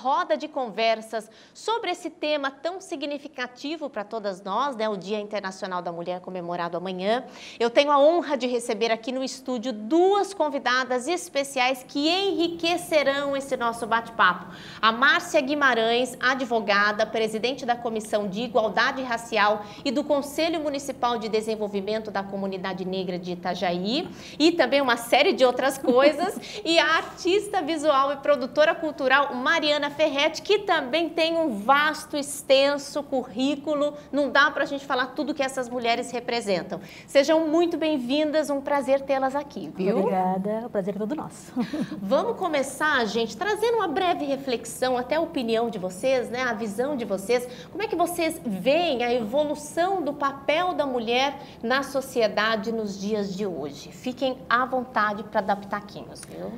Roda de conversas sobre esse tema tão significativo para todas nós, né? O Dia Internacional da Mulher comemorado amanhã. Eu tenho a honra de receber aqui no estúdio duas convidadas especiais que enriquecerão esse nosso bate-papo. A Márcia Guimarães, advogada, presidente da Comissão de Igualdade Racial e do Conselho Municipal de Desenvolvimento da Comunidade Negra de Itajaí, e também uma série de outras coisas, e a artista visual e produtora cultural Mariana Ferretti, que também tem um vasto, extenso currículo. Não dá para a gente falar tudo que essas mulheres representam. Sejam muito bem-vindas, um prazer tê-las aqui, viu? Obrigada, o prazer é todo nosso. Vamos começar, gente, trazendo uma breve reflexão, até a opinião de vocês, né? A visão de vocês. Como é que vocês veem a evolução do papel da mulher na sociedade nos dias de hoje? Fiquem à vontade para dar pitaquinhos, viu?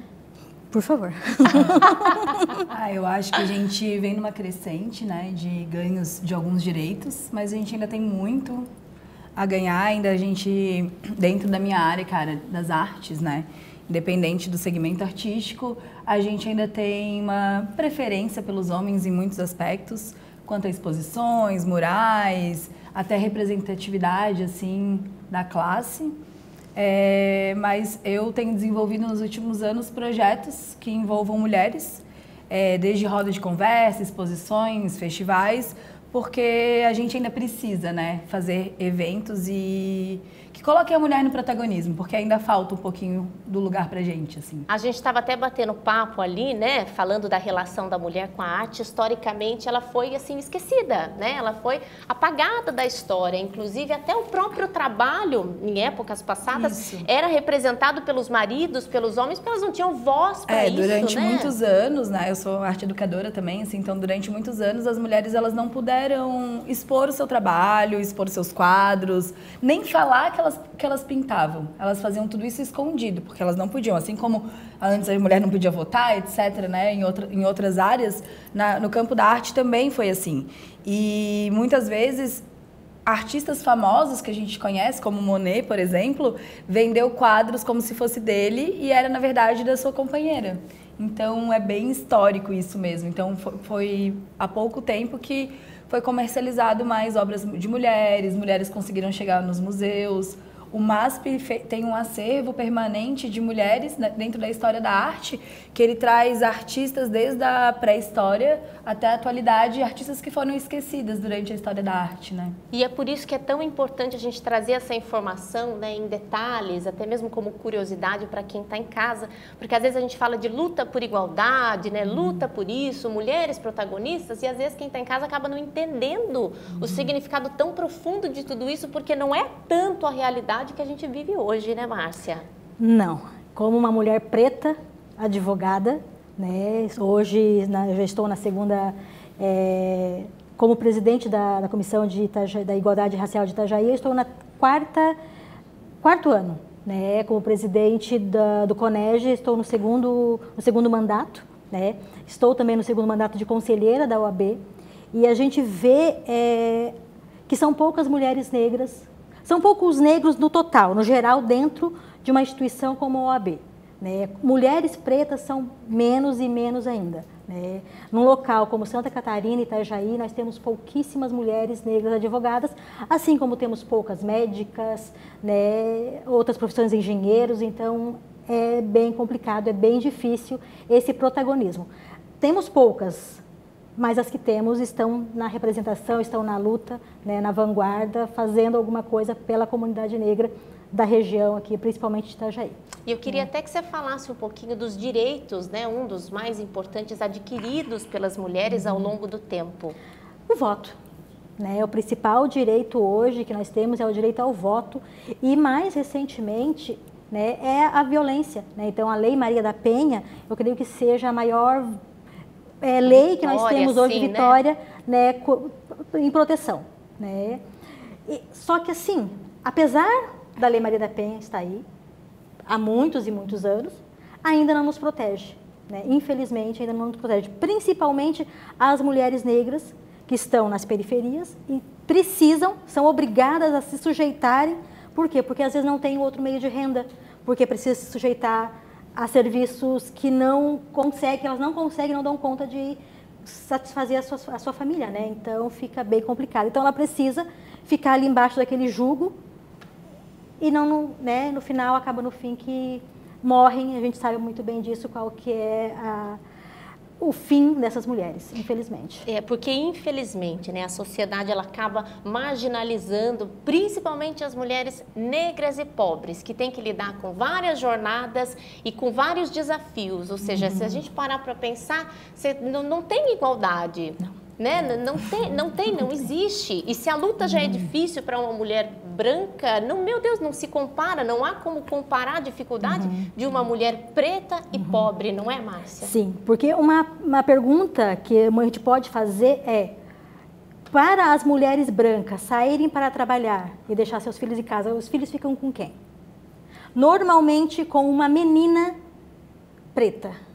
Por favor. Eu acho que a gente vem numa crescente, né, de ganhos de alguns direitos, mas a gente ainda tem muito a ganhar, ainda a gente, dentro da minha área, cara, das artes, né, independente do segmento artístico, a gente ainda tem uma preferência pelos homens em muitos aspectos, quanto a exposições, murais, até representatividade, assim, da classe. Mas eu tenho desenvolvido nos últimos anos projetos que envolvam mulheres, desde roda de conversa, exposições, festivais, porque a gente ainda precisa, né, fazer eventos e que coloquem a mulher no protagonismo, porque ainda falta um pouquinho do lugar pra gente, assim. A gente estava até batendo papo ali, né, falando da relação da mulher com a arte. Historicamente, ela foi, assim, esquecida, né, ela foi apagada da história, inclusive até o próprio trabalho, em épocas passadas, era representado pelos maridos, pelos homens, porque elas não tinham voz para isso, durante né? muitos anos, né, eu sou arte educadora também, assim, então durante muitos anos as mulheres, elas não puderam expor o seu trabalho, expor os seus quadros, nem falar que elas pintavam. Elas faziam tudo isso escondido, porque elas não podiam. Assim como antes a mulher não podia votar, etc., né? Em outras áreas, no campo da arte também foi assim. E muitas vezes artistas famosos que a gente conhece, como Monet, por exemplo, vendeu quadros como se fosse dele e era, na verdade, da sua companheira. Então, é bem histórico isso mesmo. Então, foi há pouco tempo que foi comercializado mais obras de mulheres, mulheres conseguiram chegar nos museus. O MASP tem um acervo permanente de mulheres, né, dentro da história da arte, que ele traz artistas desde a pré-história até a atualidade, artistas que foram esquecidas durante a história da arte, né? E é por isso que é tão importante a gente trazer essa informação, né, em detalhes, até mesmo como curiosidade para quem está em casa, porque às vezes a gente fala de luta por igualdade, né, luta por isso, mulheres protagonistas, e às vezes quem está em casa acaba não entendendo o significado tão profundo de tudo isso, porque não é tanto a realidade que a gente vive hoje, né, Márcia? Não. Como uma mulher preta, advogada, né? Hoje eu já estou na segunda, como presidente da Comissão da Igualdade Racial de Itajaí, eu estou na quarto ano, né? Como presidente do CONEG, estou no segundo mandato, né? Estou também no segundo mandato de conselheira da OAB, e a gente vê que são poucas mulheres negras. São poucos negros no total, no geral, dentro de uma instituição como a OAB. Né? Mulheres pretas são menos e menos ainda. Né? Num local como Santa Catarina e Itajaí, nós temos pouquíssimas mulheres negras advogadas, assim como temos poucas médicas, né? Outras profissões, engenheiros, então é bem complicado, é bem difícil esse protagonismo. Temos poucas, mas as que temos estão na representação, estão na luta, né, na vanguarda, fazendo alguma coisa pela comunidade negra da região aqui, principalmente de Itajaí. E eu queria até que você falasse um pouquinho dos direitos, né, um dos mais importantes adquiridos pelas mulheres ao longo do tempo. O voto. Né, o principal direito hoje que nós temos é o direito ao voto e, mais recentemente, né, é a violência. Né? Então, a Lei Maria da Penha, eu creio que seja a maior lei que nós temos hoje, sim, Vitória, né, em proteção. Né? Só que assim, apesar da Lei Maria da Penha estar aí, há muitos e muitos anos, ainda não nos protege. Né? Infelizmente, ainda não nos protege. Principalmente as mulheres negras que estão nas periferias e são obrigadas a se sujeitarem. Por quê? Porque às vezes não tem outro meio de renda, porque precisa se sujeitar a serviços que elas não conseguem, não dão conta de satisfazer a sua família, né? Então fica bem complicado. Então ela precisa ficar ali embaixo daquele jugo e não, né, no final, acaba no fim que morrem. A gente sabe muito bem disso, qual que é o fim dessas mulheres, infelizmente. Porque infelizmente, né, a sociedade ela acaba marginalizando principalmente as mulheres negras e pobres, que têm que lidar com várias jornadas e com vários desafios. Ou seja, se a gente parar para pensar, não tem igualdade. Né? Não existe. E se a luta já é difícil para uma mulher branca, meu Deus, não se compara, não há como comparar a dificuldade de uma mulher preta e pobre, não é, Márcia? Sim, porque uma pergunta que a gente pode fazer é: para as mulheres brancas saírem para trabalhar e deixar seus filhos em casa, os filhos ficam com quem? Normalmente com uma menina preta.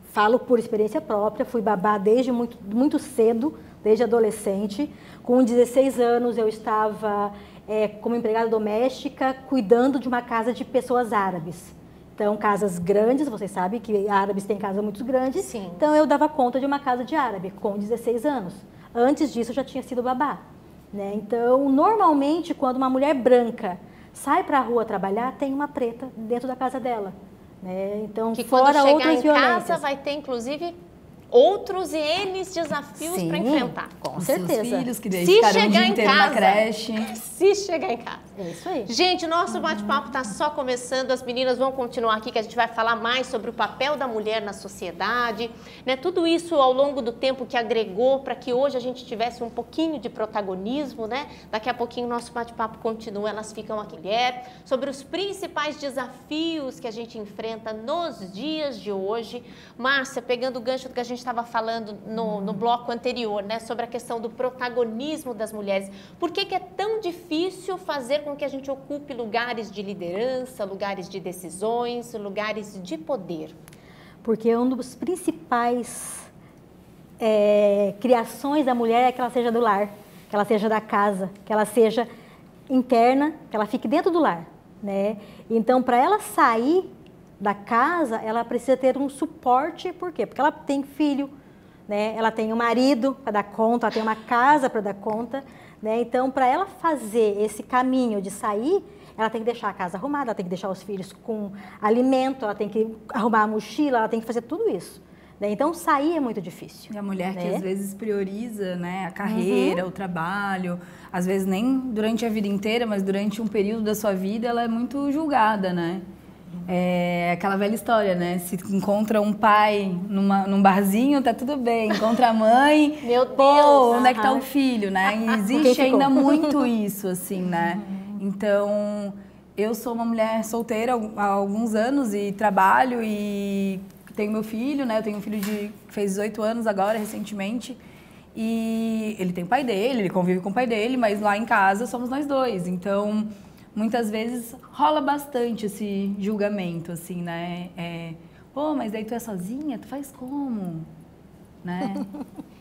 Falo por experiência própria, fui babá desde muito cedo, desde adolescente. Com 16 anos eu estava como empregada doméstica, cuidando de uma casa de pessoas árabes. Então, casas grandes, vocês sabem que árabes têm casas muito grandes. Sim. Então, eu dava conta de uma casa de árabe com 16 anos. Antes disso, eu já tinha sido babá. Né? Então, normalmente, quando uma mulher branca sai para a rua trabalhar, tem uma preta dentro da casa dela. Né? Então, que fora quando chegar outras em violências. casa vai ter, inclusive, outros e N desafios para enfrentar. Com Os certeza. seus filhos que daí Se ficaram o chegar dia em inteiro na casa. creche. Se chegar em casa. É isso aí. Gente, o nosso bate-papo está só começando, as meninas vão continuar aqui, que a gente vai falar mais sobre o papel da mulher na sociedade, né? Tudo isso ao longo do tempo que agregou para que hoje a gente tivesse um pouquinho de protagonismo, né? Daqui a pouquinho o nosso bate-papo continua, elas ficam aqui, sobre os principais desafios que a gente enfrenta nos dias de hoje. Márcia, pegando o gancho do que a gente estava falando no bloco anterior, né? Sobre a questão do protagonismo das mulheres. Por que é tão difícil fazer com que a gente ocupe lugares de liderança, lugares de decisões, lugares de poder? Porque um dos principais criações da mulher é que ela seja do lar, que ela seja da casa, que ela seja interna, que ela fique dentro do lar, né? Então, para ela sair da casa, ela precisa ter um suporte. Por quê? Porque ela tem filho, né? Ela tem um marido para dar conta, ela tem uma casa para dar conta, né? Então, para ela fazer esse caminho de sair, ela tem que deixar a casa arrumada, ela tem que deixar os filhos com alimento, ela tem que arrumar a mochila, ela tem que fazer tudo isso. Né? Então, sair é muito difícil. E a mulher, né? que às vezes prioriza, né, a carreira, o trabalho, às vezes nem durante a vida inteira, mas durante um período da sua vida, ela é muito julgada, né? É aquela velha história, né? Se encontra um pai num barzinho, tá tudo bem. Encontra a mãe, Meu Deus! pô, onde é que tá o filho, né? E existe ainda muito isso, assim, né? Então, eu sou uma mulher solteira há alguns anos e trabalho e tenho meu filho, né? Eu tenho um filho que fez 18 anos agora, recentemente. E ele tem o pai dele, ele convive com o pai dele, mas lá em casa somos nós dois. Então, muitas vezes rola bastante esse julgamento, assim, né? Pô, mas daí tu é sozinha? Tu faz como? Né?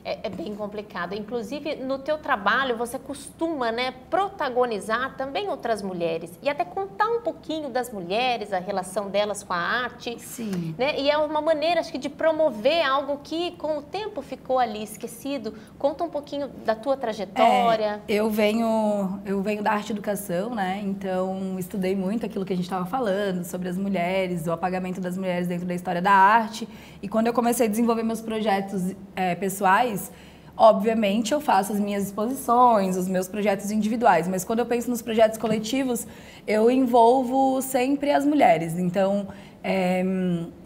É bem complicado. Inclusive, no teu trabalho, você costuma, né, protagonizar também outras mulheres e até contar um pouquinho das mulheres, a relação delas com a arte. Sim. Né? E é uma maneira, acho que, de promover algo que, com o tempo, ficou ali esquecido. Conta um pouquinho da tua trajetória. Eu venho da arte e educação, né? Então, estudei muito aquilo que a gente estava falando sobre as mulheres, o apagamento das mulheres dentro da história da arte. E quando eu comecei a desenvolver meus projetos pessoais, obviamente eu faço as minhas exposições, os meus projetos individuais, mas quando eu penso nos projetos coletivos, eu envolvo sempre as mulheres. Então,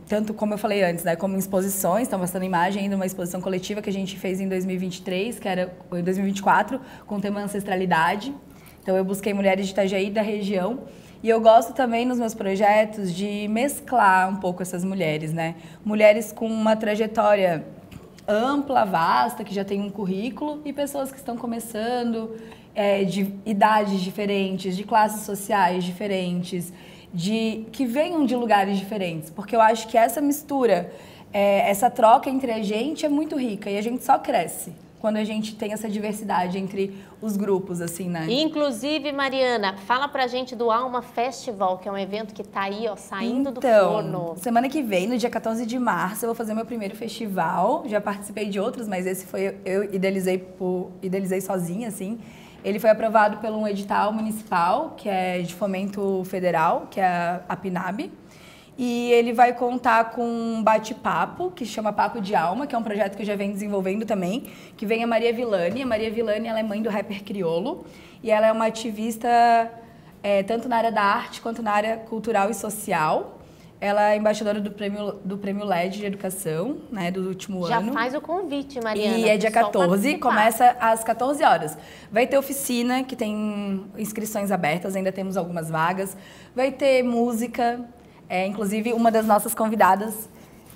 tanto como eu falei antes, né, como em exposições, estão mostrando imagem ainda, uma exposição coletiva que a gente fez em 2023, que era em 2024, com o tema ancestralidade. Então, eu busquei mulheres de Itajaí, da região. E eu gosto também, nos meus projetos, de mesclar um pouco essas mulheres, né? Mulheres com uma trajetória ampla, vasta, que já tem um currículo, e pessoas que estão começando, de idades diferentes, de classes sociais diferentes, que venham de lugares diferentes. Porque eu acho que essa mistura, essa troca entre a gente é muito rica e a gente só cresce. quando a gente tem essa diversidade entre os grupos, assim, né? Inclusive, Mariana, fala pra gente do Alma Festival, que é um evento que tá aí, ó, saindo do Então, forno. semana que vem, no dia 14 de março, eu vou fazer meu primeiro festival. Já participei de outros, mas esse foi eu idealizei sozinha, assim. Ele foi aprovado por um edital municipal, que é de fomento federal, que é a PNAB. E ele vai contar com um bate-papo, que chama Papo de Alma, que é um projeto que eu já venho desenvolvendo também, que vem a Maria Villani. A Maria Villani, ela é mãe do rapper criolo, e ela é uma ativista tanto na área da arte quanto na área cultural e social. Ela é embaixadora do prêmio LED de Educação, né, do último ano. Já faz o convite, Mariana. E é dia 14, participar. começa às 14 horas. Vai ter oficina, que tem inscrições abertas, ainda temos algumas vagas. Vai ter música, inclusive uma das nossas convidadas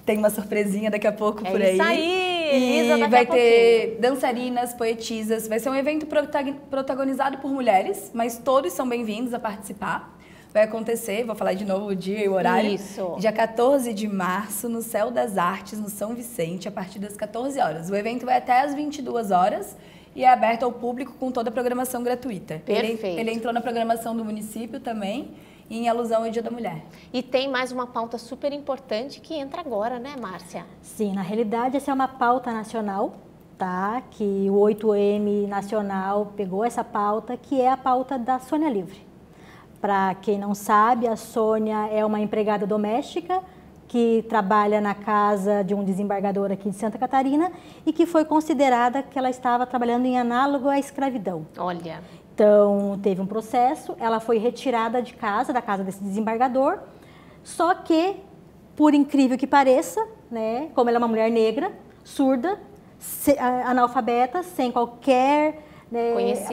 tem uma surpresinha daqui a pouco por aí. Isso aí, Elisa, daqui vai a pouquinho. ter dançarinas, poetisas. Vai ser um evento protagonizado por mulheres, mas todos são bem-vindos a participar. Vai acontecer, vou falar de novo o dia e o horário. Isso. Dia 14 de março, no Céu das Artes, no São Vicente, a partir das 14 horas. O evento vai até às 22 horas e é aberto ao público com toda a programação gratuita. Perfeito. Ele entrou na programação do município também, em alusão ao Dia da Mulher. E tem mais uma pauta super importante que entra agora, né, Márcia? Sim, na realidade essa é uma pauta nacional, tá? Que o 8M nacional pegou essa pauta, que é a pauta da Sônia Livre. Para quem não sabe, a Sônia é uma empregada doméstica que trabalha na casa de um desembargador aqui de Santa Catarina e que foi considerada que ela estava trabalhando em análogo à escravidão. Olha. Então, teve um processo, ela foi retirada de casa, da casa desse desembargador, só que, por incrível que pareça, né, como ela é uma mulher negra, surda, analfabeta, sem qualquer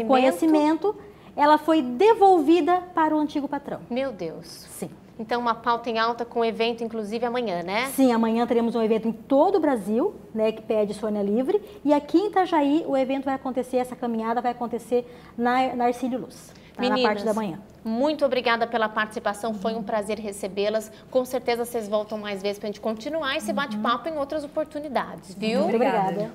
conhecimento, ela foi devolvida para o antigo patrão. Meu Deus. Sim. Então, uma pauta em alta com evento, inclusive, amanhã, né? Sim, amanhã teremos um evento em todo o Brasil, né, que pede Sônia Livre. E aqui em Itajaí, o evento vai acontecer, essa caminhada vai acontecer na Arcílio Luz, tá? Meninas, na parte da manhã. Muito obrigada pela participação, foi um prazer recebê-las. Com certeza vocês voltam mais vezes para a gente continuar esse bate-papo em outras oportunidades, viu? Muito obrigada.